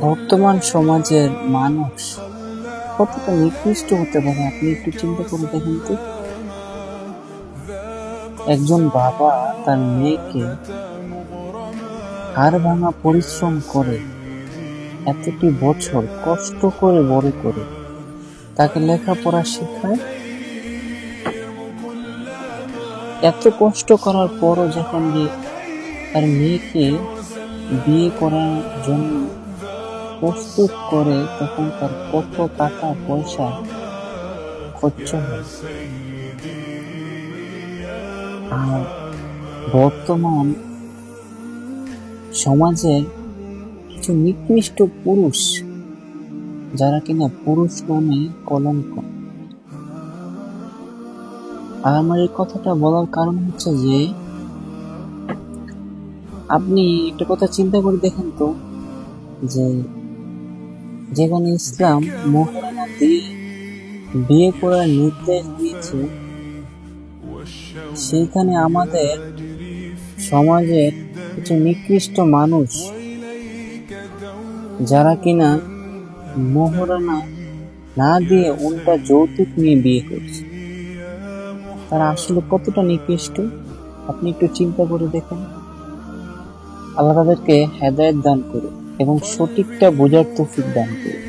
বর্তমান সমাজের মানুষ কতটা নিকৃষ্ট হতে পারে আপনি একটু চিন্তা করে দেখেন তো। একজন বাবা তার মেয়েকে হাড় ভাঙা পরিশ্রম করে এতটি বছর কষ্ট করে বড় করে তাকে লেখাপড়া শেখায়, এত কষ্ট করার পরও যখন তার মেয়েকে বিয়ে করার জন্য প্রস্তুত করে তখন তার কত টাকা পয়সা খরচ হয়। আর বর্তমান সমাজের কিছু নিকৃষ্ট পুরুষ যারা কিনা পুরুষ নামে কলঙ্ক। আর আমার এই কথাটা বলার কারণ হচ্ছে যে আপনি একটা কথা চিন্তা করে দেখেন তো, যে যেখানে ইসলাম মহিলা দিয়ে বিয়ে করার নির্দেশ দিয়েছে, সেইখানে আমাদের সমাজের কিছু নিকৃষ্ট মানুষ যারা কিনা মোহরানা না দিয়ে উল্টা যৌতুক নিয়ে বিয়ে করছে, তারা আসলে কতটা নিকৃষ্ট আপনি একটু চিন্তা করে দেখেন। আল্লাহ তাদেরকে হেদায়েত দান করে এবং সঠিকটা বোঝার তৌফিক দান করে।